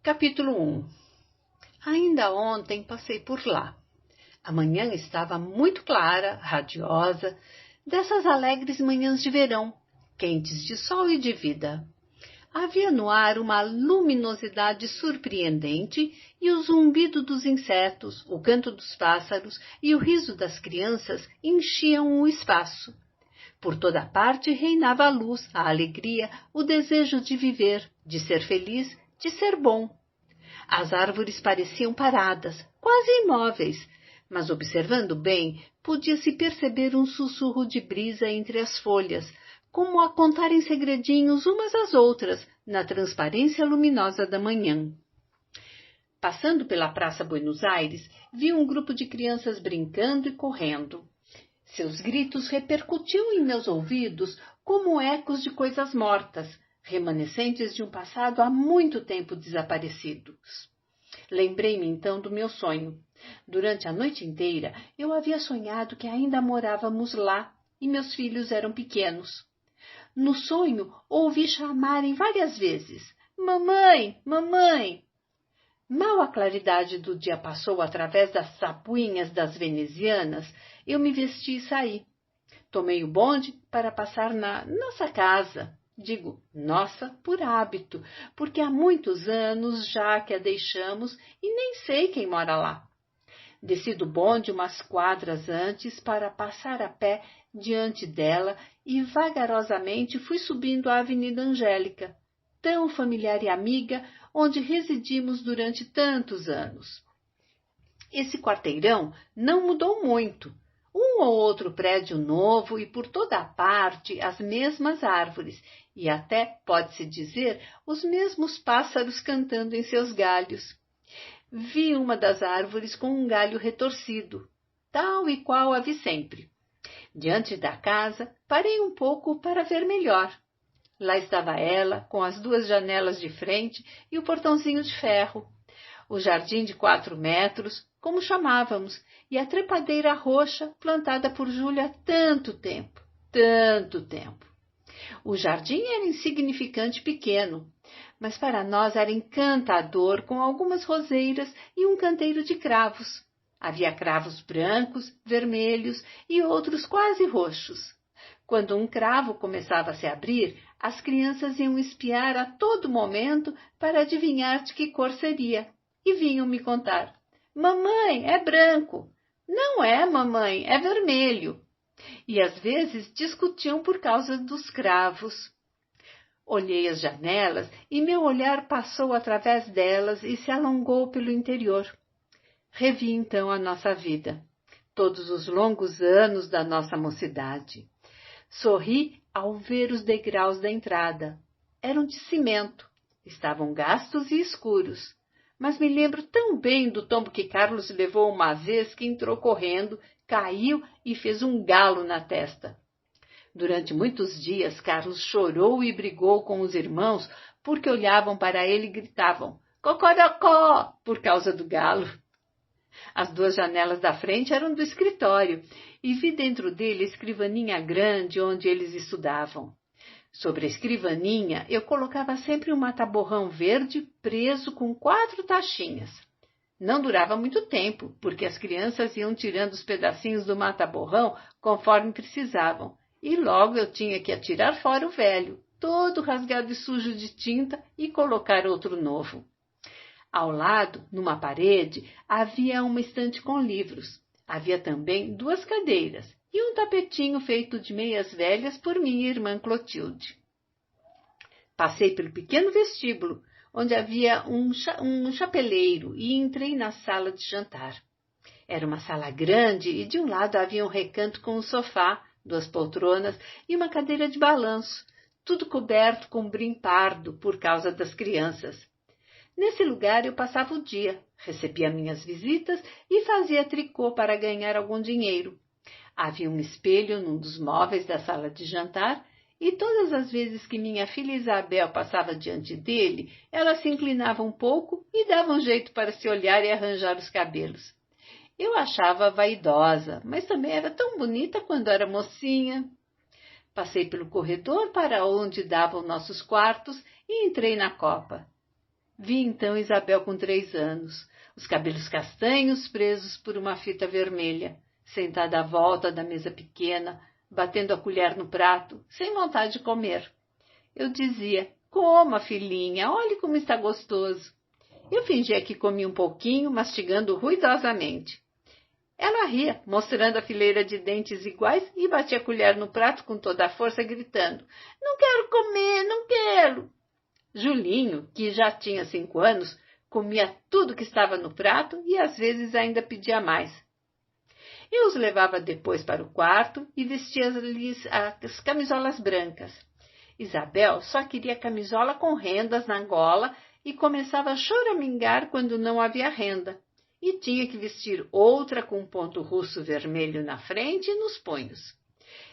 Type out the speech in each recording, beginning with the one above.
Capítulo 1. Ainda ontem passei por lá. A manhã estava muito clara, radiosa, dessas alegres manhãs de verão, quentes de sol e de vida. Havia no ar uma luminosidade surpreendente e o zumbido dos insetos, o canto dos pássaros e o riso das crianças enchiam o espaço. Por toda parte reinava a luz, a alegria, o desejo de viver, de ser feliz, de ser bom. As árvores pareciam paradas, quase imóveis, mas observando bem, podia-se perceber um sussurro de brisa entre as folhas, como a contarem segredinhos umas às outras, na transparência luminosa da manhã. Passando pela Praça Buenos Aires, vi um grupo de crianças brincando e correndo. Seus gritos repercutiam em meus ouvidos como ecos de coisas mortas, remanescentes de um passado há muito tempo desaparecidos. Lembrei-me então do meu sonho. Durante a noite inteira, eu havia sonhado que ainda morávamos lá e meus filhos eram pequenos. No sonho, ouvi chamarem várias vezes: "Mamãe, mamãe!" Mal a claridade do dia passou através das sapuinhas das venezianas, eu me vesti e saí. Tomei o bonde para passar na nossa casa. Digo nossa por hábito, porque há muitos anos já que a deixamos e nem sei quem mora lá. Desci do bonde umas quadras antes para passar a pé diante dela e vagarosamente fui subindo a Avenida Angélica, tão familiar e amiga, onde residimos durante tantos anos. Esse quarteirão não mudou muito. Um ou outro prédio novo e por toda a parte as mesmas árvores e até, pode-se dizer, os mesmos pássaros cantando em seus galhos. Vi uma das árvores com um galho retorcido, tal e qual a vi sempre. Diante da casa, parei um pouco para ver melhor. Lá estava ela, com as duas janelas de frente e o portãozinho de ferro. O jardim de 4 metros, como chamávamos, e a trepadeira roxa plantada por Júlia há tanto tempo, tanto tempo. O jardim era insignificante e pequeno, mas para nós era encantador, com algumas roseiras e um canteiro de cravos. Havia cravos brancos, vermelhos e outros quase roxos. Quando um cravo começava a se abrir, as crianças iam espiar a todo momento para adivinhar de que cor seria, e vinham me contar: "Mamãe, é branco." "Não é, mamãe, é vermelho." E às vezes discutiam por causa dos cravos. Olhei as janelas e meu olhar passou através delas e se alongou pelo interior. Revi então a nossa vida, todos os longos anos da nossa mocidade. Sorri ao ver os degraus da entrada. Eram de cimento, estavam gastos e escuros. Mas me lembro tão bem do tombo que Carlos levou uma vez que entrou correndo, caiu e fez um galo na testa. Durante muitos dias, Carlos chorou e brigou com os irmãos porque olhavam para ele e gritavam "Cocorocó" por causa do galo. As 2 janelas da frente eram do escritório e vi dentro dele a escrivaninha grande onde eles estudavam. Sobre a escrivaninha eu colocava sempre um mata-borrão verde preso com 4 tachinhas. Não durava muito tempo, porque as crianças iam tirando os pedacinhos do mata-borrão conforme precisavam, e logo eu tinha que atirar fora o velho, todo rasgado e sujo de tinta, e colocar outro novo. Ao lado, numa parede, havia uma estante com livros. Havia também 2 cadeiras e um tapetinho feito de meias velhas por minha irmã Clotilde. Passei pelo pequeno vestíbulo, onde havia um chapeleiro, e entrei na sala de jantar. Era uma sala grande e de um lado havia um recanto com um sofá, 2 poltronas e uma cadeira de balanço, tudo coberto com brim pardo por causa das crianças. Nesse lugar eu passava o dia, recebia minhas visitas e fazia tricô para ganhar algum dinheiro. Havia um espelho num dos móveis da sala de jantar e todas as vezes que minha filha Isabel passava diante dele, ela se inclinava um pouco e dava um jeito para se olhar e arranjar os cabelos. Eu achava vaidosa, mas também era tão bonita quando era mocinha. Passei pelo corredor para onde davam nossos quartos e entrei na copa. Vi então Isabel com 3 anos, os cabelos castanhos presos por uma fita vermelha, sentada à volta da mesa pequena, batendo a colher no prato, sem vontade de comer. Eu dizia: coma, filhinha, olhe como está gostoso. Eu fingia que comia um pouquinho, mastigando ruidosamente. Ela ria, mostrando a fileira de dentes iguais, e batia a colher no prato com toda a força, gritando: não quero comer, não quero. Julinho, que já tinha 5 anos, comia tudo que estava no prato e às vezes ainda pedia mais. Eu os levava depois para o quarto e vestia-lhes as camisolas brancas. Isabel só queria camisola com rendas na gola e começava a choramingar quando não havia renda. E tinha que vestir outra com ponto russo vermelho na frente e nos punhos.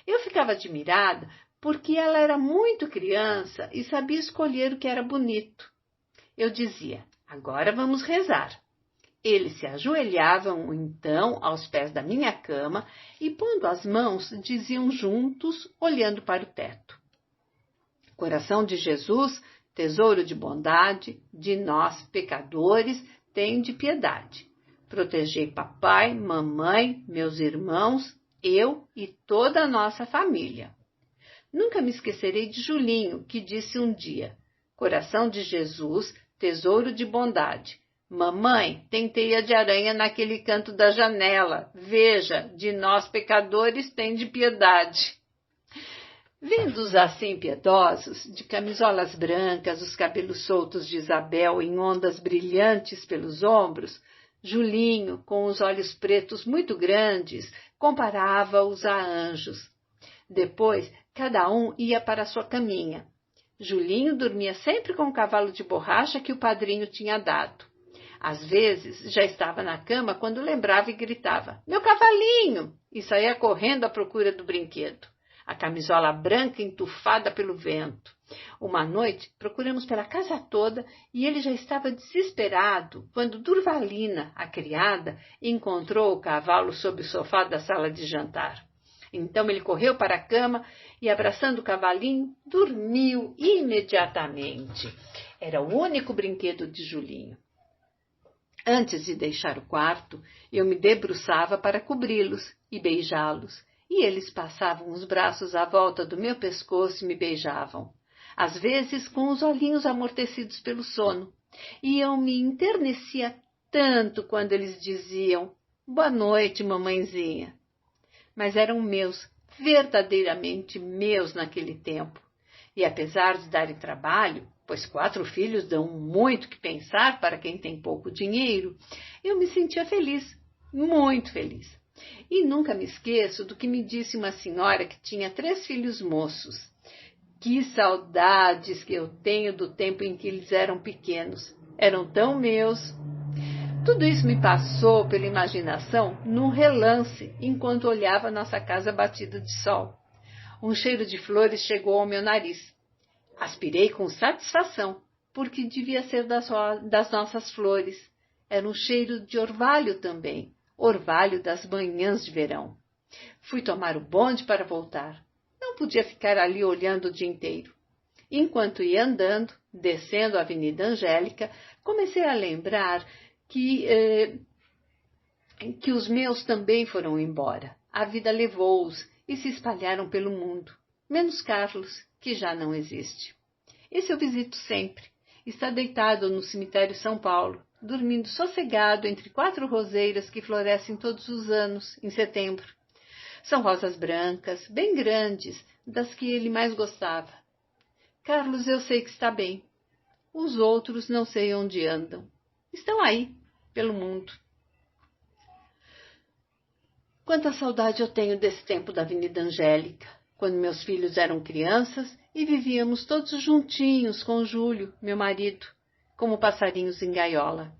Eu ficava admirada porque ela era muito criança e sabia escolher o que era bonito. Eu dizia: agora vamos rezar. Eles se ajoelhavam então aos pés da minha cama e, pondo as mãos, diziam juntos, olhando para o teto: coração de Jesus, tesouro de bondade, de nós, pecadores, tende piedade. Protegei papai, mamãe, meus irmãos, eu e toda a nossa família. Nunca me esquecerei de Julinho, que disse um dia: coração de Jesus, tesouro de bondade. Mamãe, tem teia de aranha naquele canto da janela. Veja, de nós pecadores tende piedade. Vendo-os assim piedosos, de camisolas brancas, os cabelos soltos de Isabel em ondas brilhantes pelos ombros, Julinho, com os olhos pretos muito grandes, comparava-os a anjos. Depois, cada um ia para a sua caminha. Julinho dormia sempre com o cavalo de borracha que o padrinho tinha dado. Às vezes, já estava na cama quando lembrava e gritava: meu cavalinho! E saía correndo à procura do brinquedo. A camisola branca entufada pelo vento. Uma noite, procuramos pela casa toda e ele já estava desesperado quando Durvalina, a criada, encontrou o cavalo sob o sofá da sala de jantar. Então ele correu para a cama e, abraçando o cavalinho, dormiu imediatamente. Era o único brinquedo de Julinho. Antes de deixar o quarto, eu me debruçava para cobri-los e beijá-los, e eles passavam os braços à volta do meu pescoço e me beijavam, às vezes com os olhinhos amortecidos pelo sono, e eu me enternecia tanto quando eles diziam: boa noite, mamãezinha. Mas eram meus, verdadeiramente meus naquele tempo, e apesar de darem trabalho, pois 4 filhos dão muito que pensar para quem tem pouco dinheiro, eu me sentia feliz, muito feliz. E nunca me esqueço do que me disse uma senhora que tinha 3 filhos moços. Que saudades que eu tenho do tempo em que eles eram pequenos. Eram tão meus. Tudo isso me passou pela imaginação num relance, enquanto olhava nossa casa batida de sol. Um cheiro de flores chegou ao meu nariz. Aspirei com satisfação, porque devia ser das nossas flores. Era um cheiro de orvalho também, orvalho das manhãs de verão. Fui tomar o bonde para voltar. Não podia ficar ali olhando o dia inteiro. Enquanto ia andando, descendo a Avenida Angélica, comecei a lembrar que os meus também foram embora. A vida levou-os e se espalharam pelo mundo, menos Carlos, que já não existe. Esse eu visito sempre. Está deitado no cemitério São Paulo, dormindo sossegado entre 4 roseiras que florescem todos os anos, em setembro. São rosas brancas, bem grandes, das que ele mais gostava. Carlos eu sei que está bem. Os outros não sei onde andam. Estão aí, pelo mundo. Quanta saudade eu tenho desse tempo da Avenida Angélica, quando meus filhos eram crianças e vivíamos todos juntinhos com Júlio, meu marido, como passarinhos em gaiola.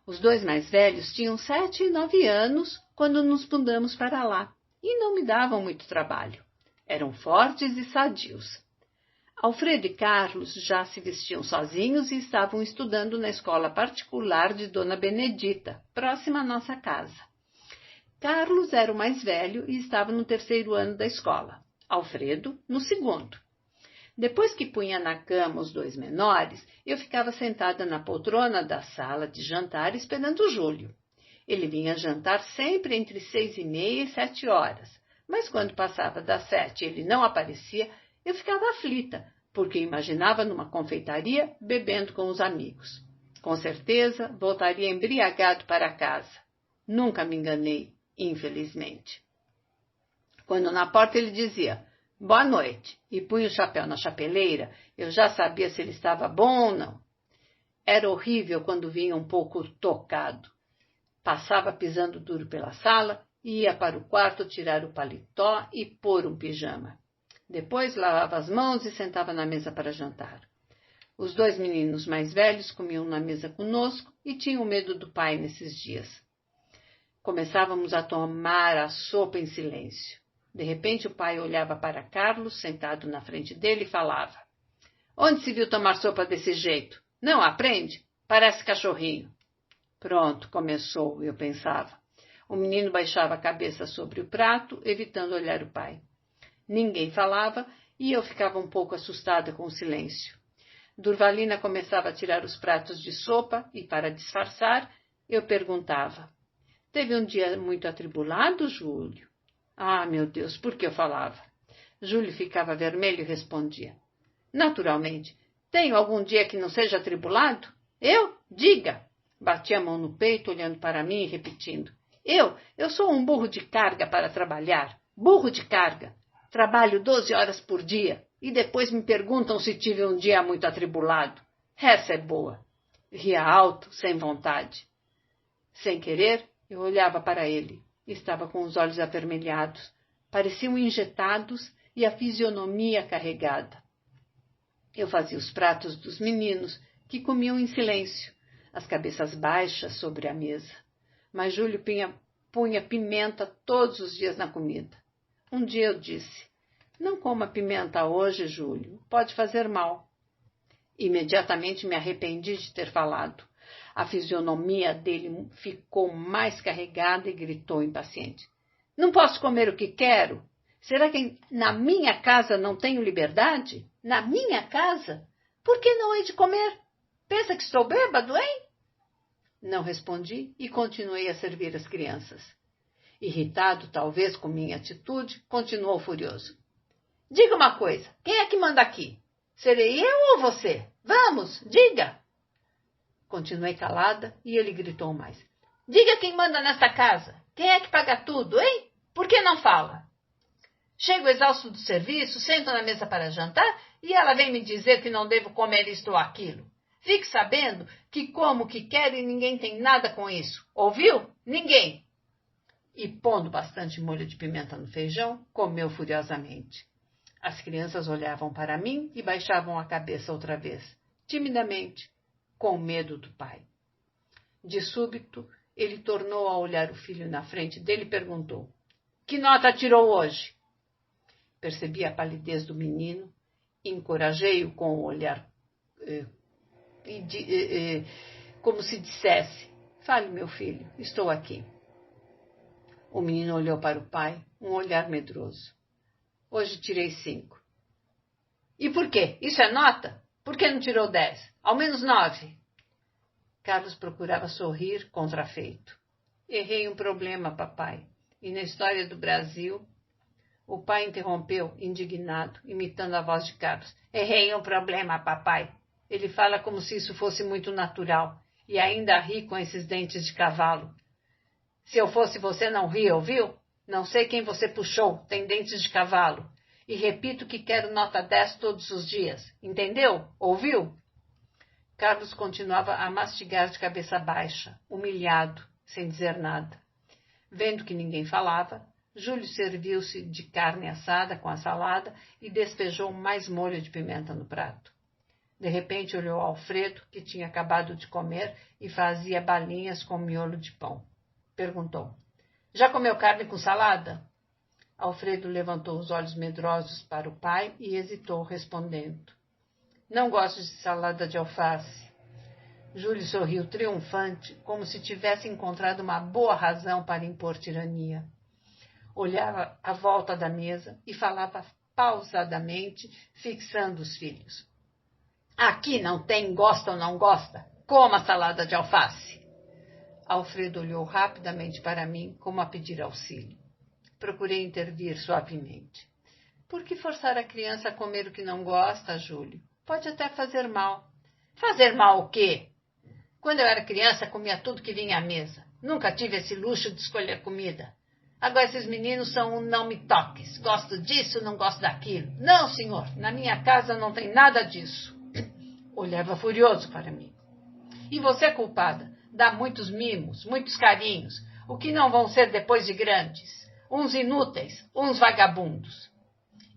Os 2 mais velhos tinham 7 e 9 anos quando nos mudamos para lá e não me davam muito trabalho. Eram fortes e sadios. Alfredo e Carlos já se vestiam sozinhos e estavam estudando na escola particular de Dona Benedita, próxima à nossa casa. Carlos era o mais velho e estava no 3º ano da escola. Alfredo, no 2º. Depois que punha na cama os dois menores, eu ficava sentada na poltrona da sala de jantar esperando o Júlio. Ele vinha jantar sempre entre 6h30 e 7 horas, mas quando passava das 7 e ele não aparecia, eu ficava aflita, porque imaginava numa confeitaria bebendo com os amigos. Com certeza voltaria embriagado para casa. Nunca me enganei, infelizmente. Quando na porta ele dizia boa noite e punha o chapéu na chapeleira, eu já sabia se ele estava bom ou não. Era horrível quando vinha um pouco tocado. Passava pisando duro pela sala e ia para o quarto tirar o paletó e pôr um pijama. Depois lavava as mãos e sentava na mesa para jantar. Os dois meninos mais velhos comiam na mesa conosco e tinham medo do pai nesses dias. Começávamos a tomar a sopa em silêncio. De repente o pai olhava para Carlos, sentado na frente dele, e falava: onde se viu tomar sopa desse jeito? Não aprende? Parece cachorrinho. Pronto, começou, eu pensava. O menino baixava a cabeça sobre o prato, evitando olhar o pai. Ninguém falava e eu ficava um pouco assustada com o silêncio. Durvalina começava a tirar os pratos de sopa e, para disfarçar, eu perguntava: teve um dia muito atribulado, Júlio? Ah, meu Deus, por que eu falava? Júlio ficava vermelho e respondia: naturalmente. Tenho algum dia que não seja atribulado? Eu? Diga! Batia a mão no peito, olhando para mim e repetindo: eu sou um burro de carga para trabalhar. Burro de carga. Trabalho 12 horas por dia e depois me perguntam se tive um dia muito atribulado. Essa é boa. Ria alto, sem vontade. Sem querer, eu olhava para ele. Estava com os olhos avermelhados, pareciam injetados e a fisionomia carregada. Eu fazia os pratos dos meninos, que comiam em silêncio, as cabeças baixas sobre a mesa. Mas Júlio punha pimenta todos os dias na comida. Um dia eu disse: não coma pimenta hoje, Júlio, pode fazer mal. Imediatamente me arrependi de ter falado. A fisionomia dele ficou mais carregada e gritou impaciente: não posso comer o que quero? Será que na minha casa não tenho liberdade? Na minha casa? Por que não hei de comer? Pensa que estou bêbado, hein? Não respondi e continuei a servir as crianças. Irritado, talvez, com minha atitude, continuou furioso: diga uma coisa, quem é que manda aqui? Serei eu ou você? Vamos, diga! Continuei calada e ele gritou mais: diga quem manda nesta casa. Quem é que paga tudo, hein? Por que não fala? Chego exausto do serviço, sento na mesa para jantar e ela vem me dizer que não devo comer isto ou aquilo. Fique sabendo que como o que quero e ninguém tem nada com isso. Ouviu? Ninguém. E pondo bastante molho de pimenta no feijão, comeu furiosamente. As crianças olhavam para mim e baixavam a cabeça outra vez, timidamente, com medo do pai. De súbito, ele tornou a olhar o filho na frente dele e perguntou: que nota tirou hoje? Percebi a palidez do menino, encorajei-o com o olhar, como se dissesse: fale, meu filho, estou aqui. O menino olhou para o pai, um olhar medroso. Hoje tirei 5. E por quê? Isso é nota? Por que não tirou 10? Ao menos 9. Carlos procurava sorrir contrafeito. Errei um problema, papai. E na história do Brasil... O pai interrompeu, indignado, imitando a voz de Carlos. Errei um problema, papai. Ele fala como se isso fosse muito natural. E ainda ri com esses dentes de cavalo. Se eu fosse você, não ria, ouviu? Não sei quem você puxou, tem dentes de cavalo. E repito que quero nota 10 todos os dias. Entendeu? Ouviu? Carlos continuava a mastigar de cabeça baixa, humilhado, sem dizer nada. Vendo que ninguém falava, Júlio serviu-se de carne assada com a salada e despejou mais molho de pimenta no prato. De repente olhou Alfredo, que tinha acabado de comer e fazia balinhas com miolo de pão. Perguntou: já comeu carne com salada? Alfredo levantou os olhos medrosos para o pai e hesitou, respondendo: não gosto de salada de alface. Júlio sorriu triunfante, como se tivesse encontrado uma boa razão para impor tirania. Olhava à volta da mesa e falava pausadamente, fixando os filhos. Aqui não tem gosta ou não gosta? Coma a salada de alface. Alfredo olhou rapidamente para mim, como a pedir auxílio. Procurei intervir suavemente. Por que forçar a criança a comer o que não gosta, Júlio? Pode até fazer mal. Fazer mal o quê? Quando eu era criança, comia tudo que vinha à mesa. Nunca tive esse luxo de escolher comida. Agora esses meninos são um não me toques. Gosto disso, não gosto daquilo. Não, senhor, na minha casa não tem nada disso. Olhava furioso para mim. E você, culpada, dá muitos mimos, muitos carinhos, o que não vão ser depois de grandes. Uns inúteis, uns vagabundos.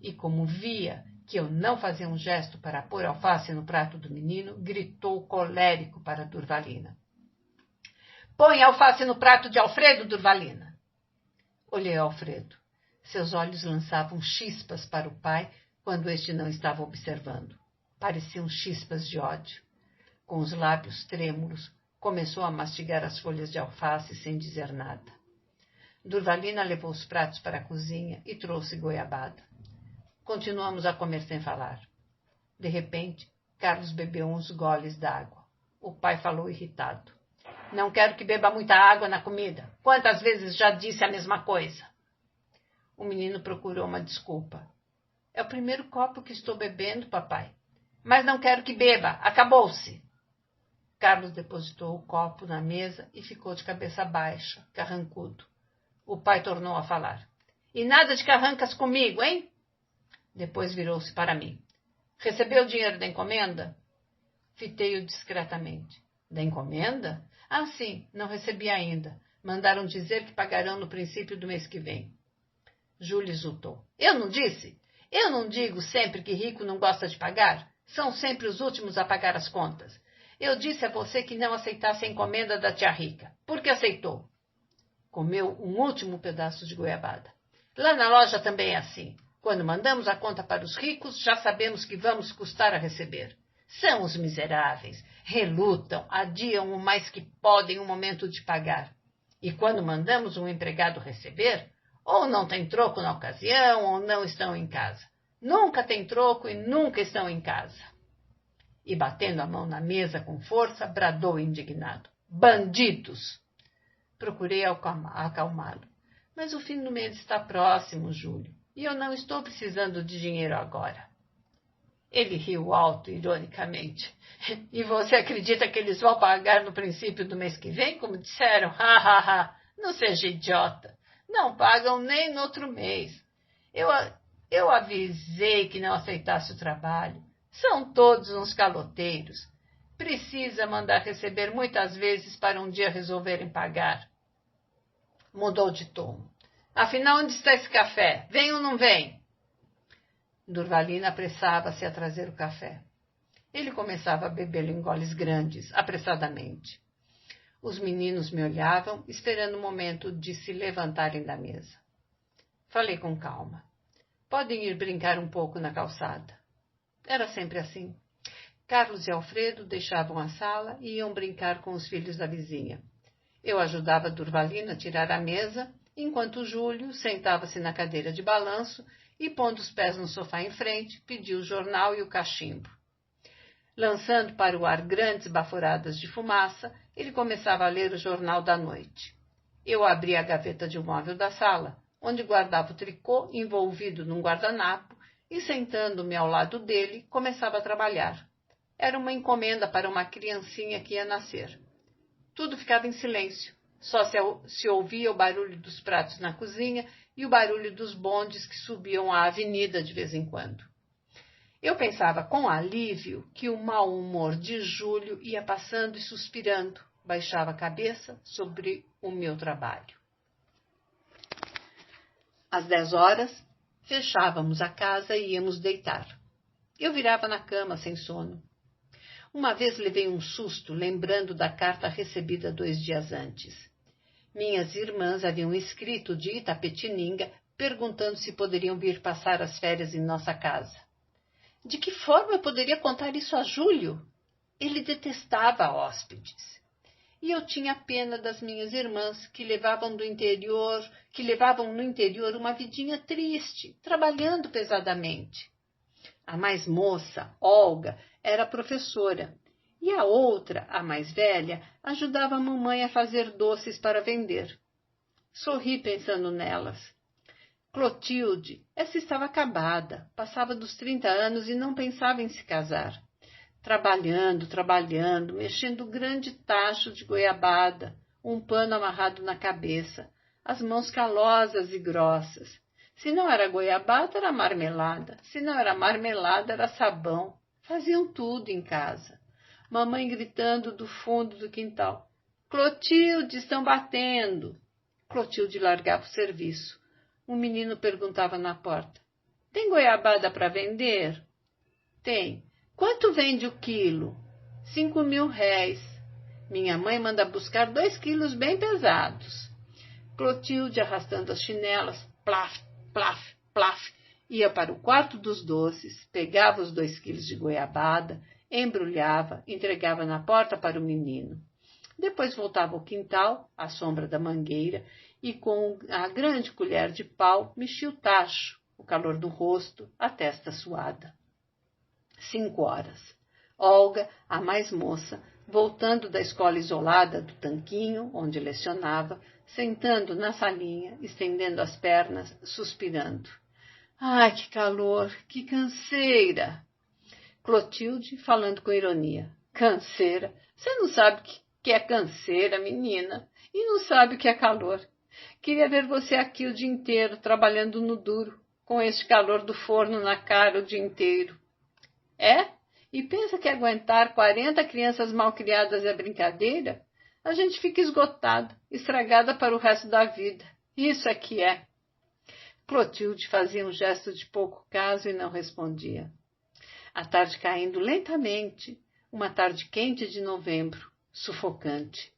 E como via que eu não fazia um gesto para pôr alface no prato do menino, gritou colérico para Durvalina. Põe alface no prato de Alfredo, Durvalina. Olhei Alfredo. Seus olhos lançavam chispas para o pai quando este não estava observando. Pareciam chispas de ódio. Com os lábios trêmulos, começou a mastigar as folhas de alface sem dizer nada. Durvalina levou os pratos para a cozinha e trouxe goiabada. Continuamos a comer sem falar. De repente, Carlos bebeu uns goles d'água. O pai falou irritado. Não quero que beba muita água na comida. Quantas vezes já disse a mesma coisa? O menino procurou uma desculpa. É o primeiro copo que estou bebendo, papai. Mas não quero que beba. Acabou-se. Carlos depositou o copo na mesa e ficou de cabeça baixa, carrancudo. O pai tornou a falar. E nada de carrancas comigo, hein? Depois virou-se para mim. Recebeu o dinheiro da encomenda? Fitei-o discretamente. Da encomenda? Ah, sim, não recebi ainda. Mandaram dizer que pagarão no princípio do mês que vem. Júlia exultou. Eu não disse? Eu não digo sempre que rico não gosta de pagar? São sempre os últimos a pagar as contas. Eu disse a você que não aceitasse a encomenda da tia Rica. Por que aceitou? Comeu um último pedaço de goiabada. Lá na loja também é assim. Quando mandamos a conta para os ricos, já sabemos que vamos custar a receber. São os miseráveis. Relutam, adiam o mais que podem o momento de pagar. E quando mandamos um empregado receber, ou não tem troco na ocasião, ou não estão em casa. Nunca tem troco e nunca estão em casa. E batendo a mão na mesa com força, bradou indignado. Bandidos! Procurei acalmá-lo. Mas o fim do mês está próximo, Júlio, e eu não estou precisando de dinheiro agora. Ele riu alto, ironicamente. E você acredita que eles vão pagar no princípio do mês que vem, como disseram? Ha, ha, ha. Não seja idiota. Não pagam nem no outro mês. Eu avisei que não aceitasse o trabalho. São todos uns caloteiros. Precisa mandar receber muitas vezes para um dia resolverem pagar. Mudou de tom. Afinal, onde está esse café? Vem ou não vem? Durvalina apressava-se a trazer o café. Ele começava a bebê-lo em goles grandes, apressadamente. Os meninos me olhavam, esperando o momento de se levantarem da mesa. Falei com calma. Podem ir brincar um pouco na calçada. Era sempre assim. Carlos e Alfredo deixavam a sala e iam brincar com os filhos da vizinha. Eu ajudava Durvalina a tirar a mesa, enquanto Júlio sentava-se na cadeira de balanço e, pondo os pés no sofá em frente, pedia o jornal e o cachimbo. Lançando para o ar grandes baforadas de fumaça, ele começava a ler o jornal da noite. Eu abria a gaveta de um móvel da sala, onde guardava o tricô envolvido num guardanapo, e, sentando-me ao lado dele, começava a trabalhar. Era uma encomenda para uma criancinha que ia nascer. Tudo ficava em silêncio. Só se ouvia o barulho dos pratos na cozinha e o barulho dos bondes que subiam a avenida de vez em quando. Eu pensava com alívio que o mau humor de Júlio ia passando e suspirando, baixava a cabeça sobre o meu trabalho. Às 10 horas, fechávamos a casa e íamos deitar. Eu virava na cama sem sono. Uma vez levei um susto, lembrando da carta recebida 2 dias antes. Minhas irmãs haviam escrito de Itapetininga, perguntando se poderiam vir passar as férias em nossa casa. De que forma eu poderia contar isso a Júlio? Ele detestava hóspedes. e eu tinha pena das minhas irmãs que levavam no interior uma vidinha triste, trabalhando pesadamente. A mais moça, Olga, era professora, e a outra, a mais velha, ajudava a mamãe a fazer doces para vender. Sorri pensando nelas. Clotilde, essa estava acabada, passava dos 30 anos e não pensava em se casar. Trabalhando, mexendo grande tacho de goiabada, um pano amarrado na cabeça, as mãos calosas e grossas. Se não era goiabada, era marmelada. Se não era marmelada, era sabão. Faziam tudo em casa. Mamãe gritando do fundo do quintal. Clotilde, estão batendo. Clotilde largava o serviço. Um menino perguntava na porta. Tem goiabada para vender? Tem. Quanto vende o quilo? 5.000 réis. Minha mãe manda buscar 2 quilos bem pesados. Clotilde, arrastando as chinelas, plaf, plaf, plaf, ia para o quarto dos doces, pegava os 2 quilos de goiabada, embrulhava, entregava na porta para o menino. Depois voltava ao quintal, à sombra da mangueira, e com a grande colher de pau mexia o tacho, o calor do rosto, a testa suada. 5 horas. Olga, a mais moça, voltando da escola isolada do tanquinho, onde lecionava, sentando na salinha, estendendo as pernas, suspirando. Ai, que calor, que canseira! Clotilde, falando com ironia. Canseira? Você não sabe o que é canseira, menina, e não sabe o que é calor. Queria ver você aqui o dia inteiro, trabalhando no duro, com este calor do forno na cara o dia inteiro. É? E pensa que aguentar 40 crianças malcriadas é brincadeira? A gente fica esgotada, estragada para o resto da vida. Isso é que é. Clotilde fazia um gesto de pouco caso e não respondia. A tarde caindo lentamente, uma tarde quente de novembro, sufocante.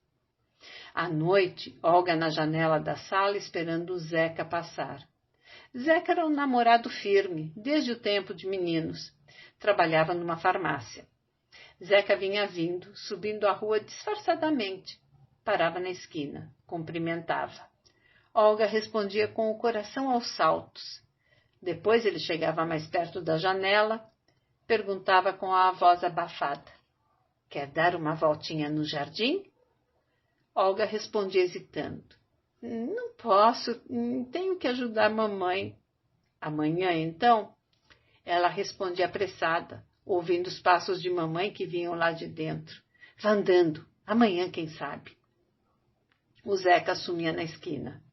À noite, Olga na janela da sala esperando o Zeca passar. Zeca era um namorado firme, desde o tempo de meninos. Trabalhava numa farmácia. Zeca vinha vindo, subindo a rua disfarçadamente. Parava na esquina, cumprimentava. Olga respondia com o coração aos saltos. Depois ele chegava mais perto da janela, perguntava com a voz abafada. Quer dar uma voltinha no jardim? Olga respondia hesitando. Não posso, tenho que ajudar a mamãe. Amanhã, então? Ela respondia apressada, ouvindo os passos de mamãe que vinham lá de dentro. Vá andando, amanhã, quem sabe. O Zeca sumia na esquina.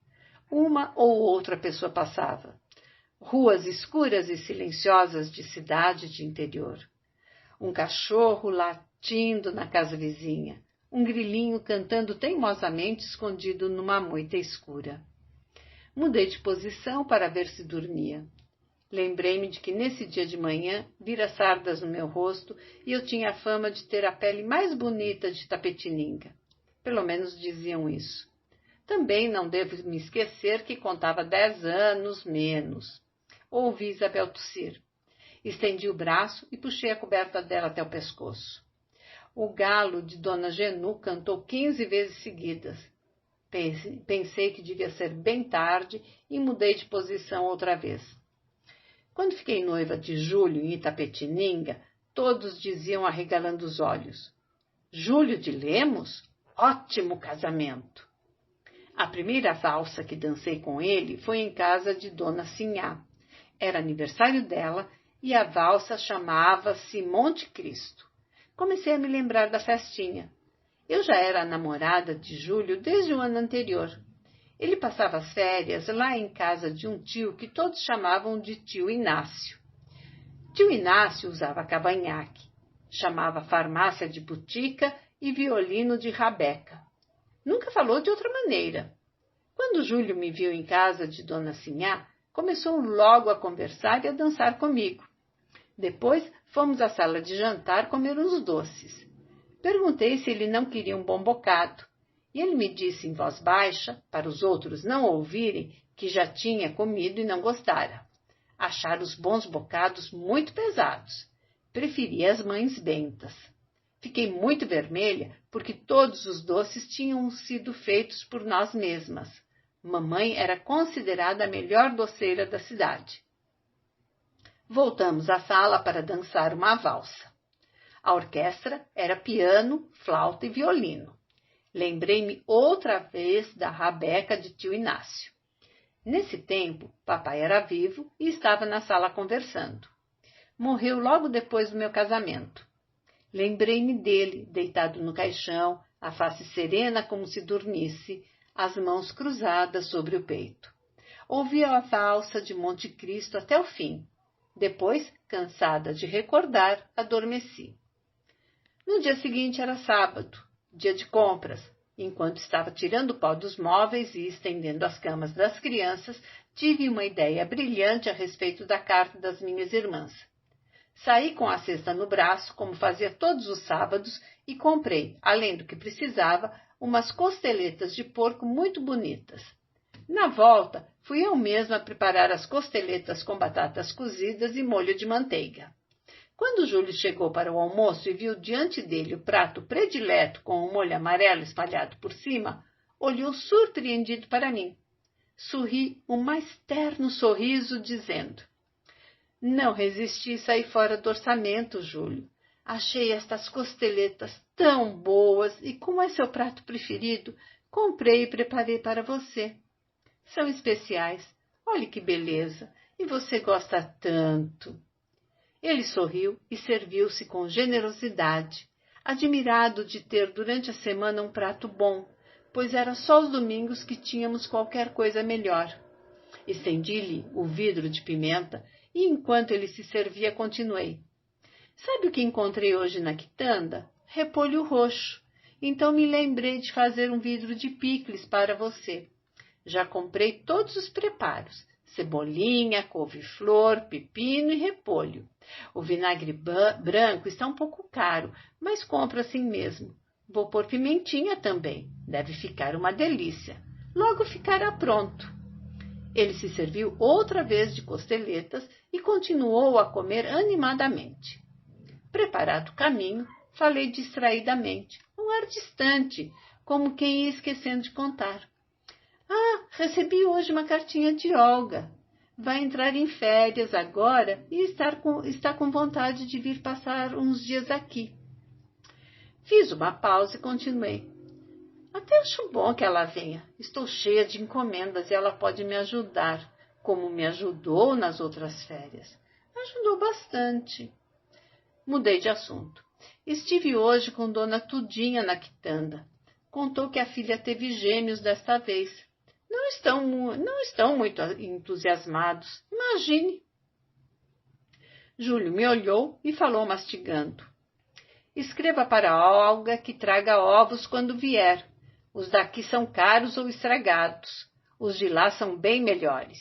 Uma ou outra pessoa passava. Ruas escuras e silenciosas de cidade de interior. Um cachorro latindo na casa vizinha. Um grilinho cantando teimosamente escondido numa moita escura. Mudei de posição para ver se dormia. Lembrei-me de que nesse dia de manhã vira sardas no meu rosto e eu tinha a fama de ter a pele mais bonita de Tapetininga. Pelo menos diziam isso. Também não devo me esquecer que contava 10 anos menos. Ouvi Isabel tossir. Estendi o braço e puxei a coberta dela até o pescoço. O galo de Dona Genu cantou 15 vezes seguidas. Pensei que devia ser bem tarde e mudei de posição outra vez. Quando fiquei noiva de Júlio em Itapetininga, todos diziam arregalando os olhos. Júlio de Lemos? Ótimo casamento! A primeira valsa que dancei com ele foi em casa de Dona Sinhá. Era aniversário dela e a valsa chamava-se Monte Cristo. Comecei a me lembrar da festinha. Eu já era namorada de Júlio desde o ano anterior. Ele passava as férias lá em casa de um tio que todos chamavam de tio Inácio. Tio Inácio usava cavanhaque, chamava farmácia de botica e violino de rabeca. Nunca falou de outra maneira. Quando Júlio me viu em casa de Dona Sinhá, começou logo a conversar e a dançar comigo. Depois fomos à sala de jantar comer uns doces. Perguntei se ele não queria um bom bocado, e ele me disse em voz baixa, para os outros não ouvirem, que já tinha comido e não gostara. Achara os bons bocados muito pesados. Preferia as mães bentas. Fiquei muito vermelha porque todos os doces tinham sido feitos por nós mesmas. Mamãe era considerada a melhor doceira da cidade. Voltamos à sala para dançar uma valsa. A orquestra era piano, flauta e violino. Lembrei-me outra vez da rabeca de tio Inácio. Nesse tempo, papai era vivo e estava na sala conversando. Morreu logo depois do meu casamento. Lembrei-me dele, deitado no caixão, a face serena como se dormisse, as mãos cruzadas sobre o peito. Ouvi a valsa de Monte Cristo até o fim. Depois, cansada de recordar, adormeci. No dia seguinte era sábado, dia de compras. Enquanto estava tirando o pó dos móveis e estendendo as camas das crianças, tive uma ideia brilhante a respeito da carta das minhas irmãs. Saí com a cesta no braço, como fazia todos os sábados, e comprei, além do que precisava, umas costeletas de porco muito bonitas. Na volta, fui eu mesma preparar as costeletas com batatas cozidas e molho de manteiga. Quando Júlio chegou para o almoço e viu diante dele o prato predileto com o molho amarelo espalhado por cima, olhou surpreendido para mim. Sorri o mais terno sorriso, dizendo: Não resisti a sair fora do orçamento, Júlio. Achei estas costeletas tão boas e, como é seu prato preferido, comprei e preparei para você. São especiais. Olhe que beleza! E você gosta tanto. Ele sorriu e serviu-se com generosidade, admirado de ter durante a semana um prato bom, pois era só os domingos que tínhamos qualquer coisa melhor. Estendi-lhe o vidro de pimenta e, enquanto ele se servia, continuei. Sabe o que encontrei hoje na quitanda? Repolho roxo. Então me lembrei de fazer um vidro de picles para você. Já comprei todos os preparos. Cebolinha, couve-flor, pepino e repolho. O vinagre branco está um pouco caro, mas compro assim mesmo. Vou pôr pimentinha também. Deve ficar uma delícia. Logo ficará pronto. Ele se serviu outra vez de costeletas e continuou a comer animadamente. Preparado o caminho, falei distraidamente, um ar distante, como quem ia esquecendo de contar. Recebi hoje uma cartinha de Olga. Vai entrar em férias agora e está com vontade de vir passar uns dias aqui. Fiz uma pausa e continuei. Até acho bom que ela venha. Estou cheia de encomendas e ela pode me ajudar, como me ajudou nas outras férias. Ajudou bastante. Mudei de assunto. Estive hoje com Dona Tudinha na quitanda. Contou que a filha teve gêmeos desta vez. Não estão muito entusiasmados. Imagine. Júlio me olhou e falou mastigando. Escreva para a Olga que traga ovos quando vier. Os daqui são caros ou estragados. Os de lá são bem melhores.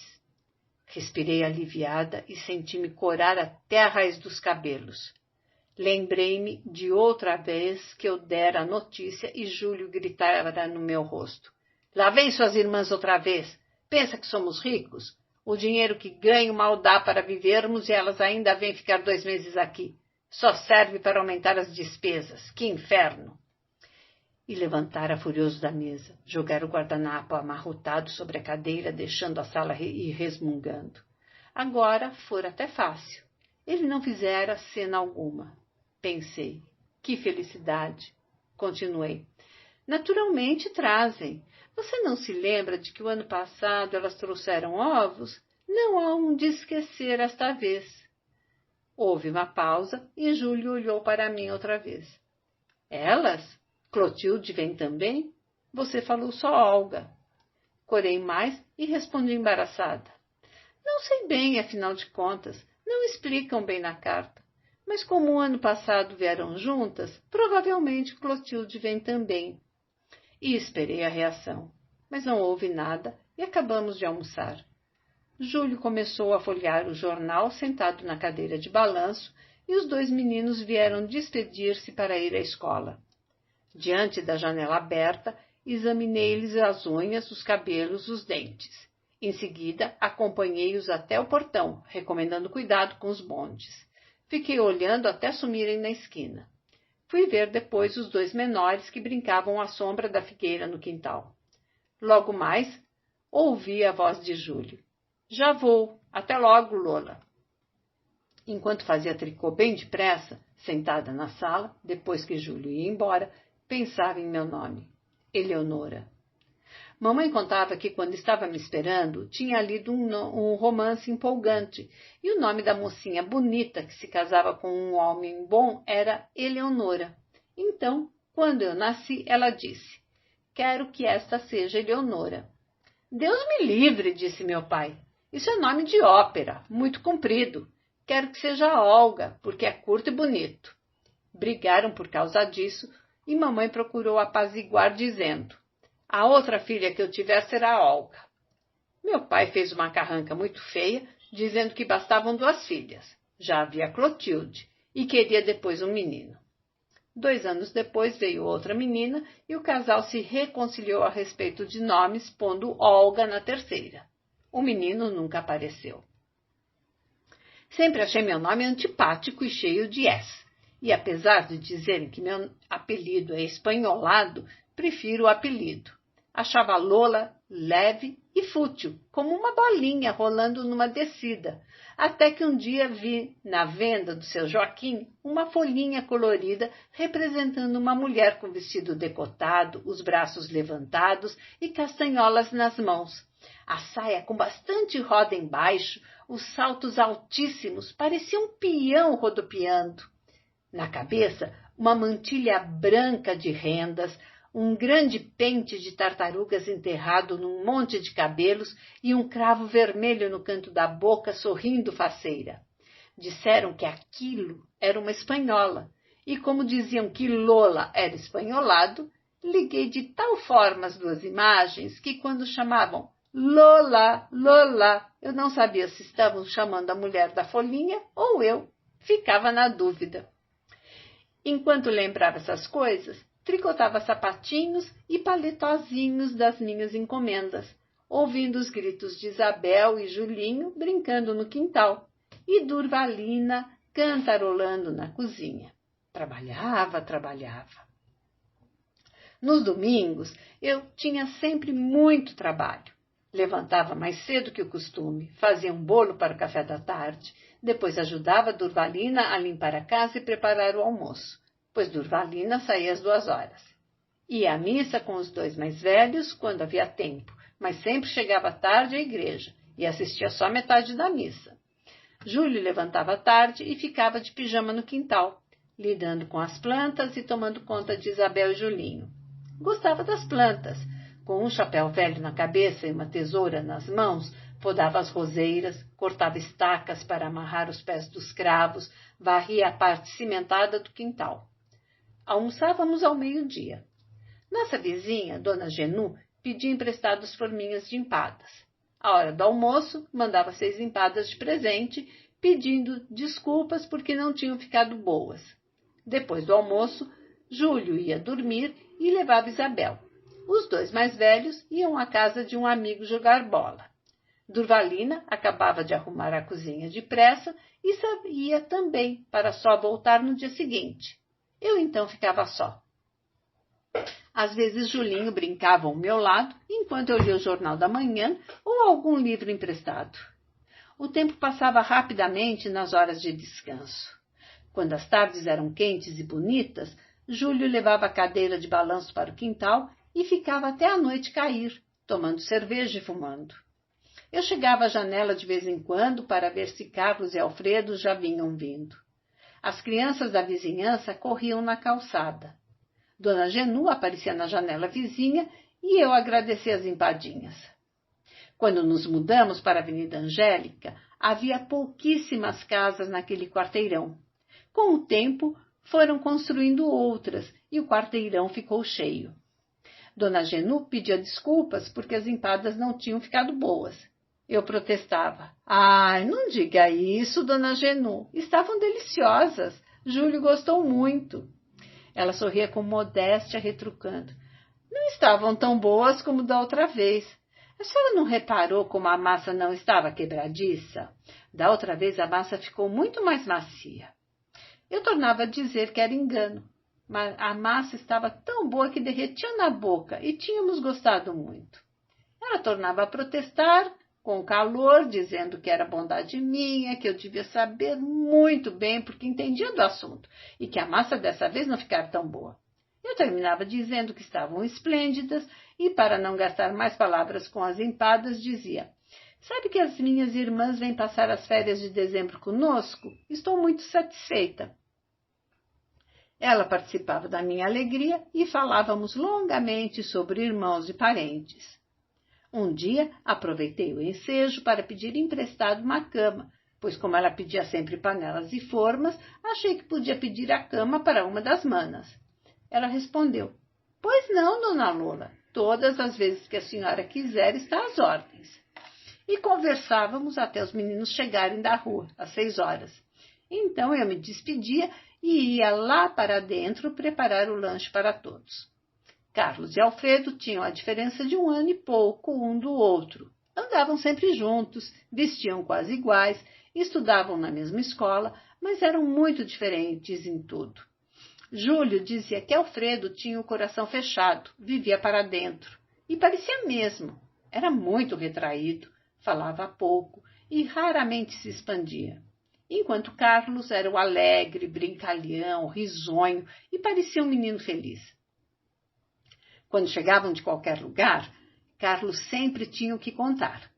Respirei aliviada e senti-me corar até a raiz dos cabelos. Lembrei-me de outra vez que eu dera a notícia e Júlio gritara no meu rosto. Lá vem suas irmãs outra vez. Pensa que somos ricos? O dinheiro que ganho mal dá para vivermos e elas ainda vêm ficar 2 meses aqui. Só serve para aumentar as despesas. Que inferno! E levantara furioso da mesa, jogara o guardanapo amarrotado sobre a cadeira, deixando a sala ir resmungando. Agora fora até fácil. Ele não fizera cena alguma. Pensei. Que felicidade! Continuei. Naturalmente trazem. Você não se lembra de que o ano passado elas trouxeram ovos? Não há um de esquecer esta vez. Houve uma pausa e Júlio olhou para mim outra vez. Elas? Clotilde vem também? Você falou só Olga. Corei mais e respondi embaraçada. Não sei bem, afinal de contas. Não explicam bem na carta. Mas como o ano passado vieram juntas, provavelmente Clotilde vem também. E esperei a reação, mas não houve nada e acabamos de almoçar. Júlio começou a folhear o jornal sentado na cadeira de balanço e os 2 meninos vieram despedir-se para ir à escola. Diante da janela aberta, examinei-lhes as unhas, os cabelos, os dentes. Em seguida, acompanhei-os até o portão, recomendando cuidado com os bondes. Fiquei olhando até sumirem na esquina. Fui ver depois os 2 menores que brincavam à sombra da figueira no quintal. Logo mais, ouvi a voz de Júlio. Já vou. Até logo, Lola. Enquanto fazia tricô bem depressa, sentada na sala, depois que Júlio ia embora, pensava em meu nome. Eleonora. Mamãe contava que, quando estava me esperando, tinha lido um romance empolgante, e o nome da mocinha bonita que se casava com um homem bom era Eleonora. Então, quando eu nasci, ela disse, quero que esta seja Eleonora. Deus me livre, disse meu pai. Isso é nome de ópera, muito comprido. Quero que seja Olga, porque é curto e bonito. Brigaram por causa disso, e mamãe procurou apaziguar, dizendo, a outra filha que eu tiver será Olga. Meu pai fez uma carranca muito feia, dizendo que bastavam 2 filhas. Já havia Clotilde, e queria depois um menino. 2 anos depois veio outra menina, e o casal se reconciliou a respeito de nomes, pondo Olga na terceira. O menino nunca apareceu. Sempre achei meu nome antipático e cheio de S. E apesar de dizerem que meu apelido é espanholado, prefiro o apelido. Achava Lola leve e fútil, como uma bolinha rolando numa descida, até que um dia vi na venda do seu Joaquim uma folhinha colorida representando uma mulher com vestido decotado, os braços levantados e castanholas nas mãos. A saia com bastante roda embaixo, os saltos altíssimos, parecia um peão rodopiando. Na cabeça, uma mantilha branca de rendas, um grande pente de tartarugas enterrado num monte de cabelos e um cravo vermelho no canto da boca, sorrindo faceira. Disseram que aquilo era uma espanhola, e como diziam que Lola era espanholado, liguei de tal forma as 2 imagens que, quando chamavam Lola, Lola, eu não sabia se estavam chamando a mulher da folhinha ou eu. Ficava na dúvida. Enquanto lembrava essas coisas, tricotava sapatinhos e paletozinhos das minhas encomendas, ouvindo os gritos de Isabel e Julinho brincando no quintal, e Durvalina cantarolando na cozinha. Trabalhava. Nos domingos, eu tinha sempre muito trabalho. Levantava mais cedo que o costume, fazia um bolo para o café da tarde, depois ajudava Durvalina a limpar a casa e preparar o almoço, pois Durvalina saía às 2 horas. Ia à missa com os 2 mais velhos quando havia tempo, mas sempre chegava tarde à igreja e assistia só metade da missa. Júlio levantava tarde e ficava de pijama no quintal, lidando com as plantas e tomando conta de Isabel e Julinho. Gostava das plantas. Com um chapéu velho na cabeça e uma tesoura nas mãos, podava as roseiras, cortava estacas para amarrar os pés dos cravos, varria a parte cimentada do quintal. Almoçávamos ao meio-dia. Nossa vizinha, Dona Genu, pedia emprestados forminhas de empadas. À hora do almoço, mandava 6 empadas de presente, pedindo desculpas porque não tinham ficado boas. Depois do almoço, Júlio ia dormir e levava Isabel. Os 2 mais velhos iam à casa de um amigo jogar bola. Durvalina acabava de arrumar a cozinha depressa e saía também, para só voltar no dia seguinte. Eu então ficava só. Às vezes Julinho brincava ao meu lado, enquanto eu lia o jornal da manhã ou algum livro emprestado. O tempo passava rapidamente nas horas de descanso. Quando as tardes eram quentes e bonitas, Júlio levava a cadeira de balanço para o quintal e ficava até a noite cair, tomando cerveja e fumando. Eu chegava à janela de vez em quando para ver se Carlos e Alfredo já vinham vindo. As crianças da vizinhança corriam na calçada. Dona Genu aparecia na janela vizinha e eu agradecia as empadinhas. Quando nos mudamos para a Avenida Angélica, havia pouquíssimas casas naquele quarteirão. Com o tempo, foram construindo outras e o quarteirão ficou cheio. Dona Genu pedia desculpas porque as empadas não tinham ficado boas. Eu protestava. Ai, não diga isso, Dona Genu. Estavam deliciosas. Júlio gostou muito. Ela sorria com modéstia, retrucando. Não estavam tão boas como da outra vez. A senhora não reparou como a massa não estava quebradiça? Da outra vez a massa ficou muito mais macia. Eu tornava a dizer que era engano. mas a massa estava tão boa que derretia na boca e tínhamos gostado muito. Ela tornava a protestar com calor, dizendo que era bondade minha, que eu devia saber muito bem porque entendia do assunto e que a massa dessa vez não ficara tão boa. Eu terminava dizendo que estavam esplêndidas e, para não gastar mais palavras com as empadas, dizia: sabe que as minhas irmãs vêm passar as férias de dezembro conosco? Estou muito satisfeita. Ela participava da minha alegria e falávamos longamente sobre irmãos e parentes. Um dia, aproveitei o ensejo para pedir emprestado uma cama, pois como ela pedia sempre panelas e formas, achei que podia pedir a cama para uma das manas. Ela respondeu: pois não, dona Lola, todas as vezes que a senhora quiser está às ordens. E conversávamos até os meninos chegarem da rua, às 6 horas. Então eu me despedia e ia lá para dentro preparar o lanche para todos. Carlos e Alfredo tinham a diferença de 1 ano e pouco um do outro. Andavam sempre juntos, vestiam quase iguais, estudavam na mesma escola, mas eram muito diferentes em tudo. Júlio dizia que Alfredo tinha o coração fechado, vivia para dentro, e parecia mesmo. Era muito retraído, falava pouco e raramente se expandia. Enquanto Carlos era o alegre, brincalhão, risonho e parecia um menino feliz. Quando chegavam de qualquer lugar, Carlos sempre tinha o que contar.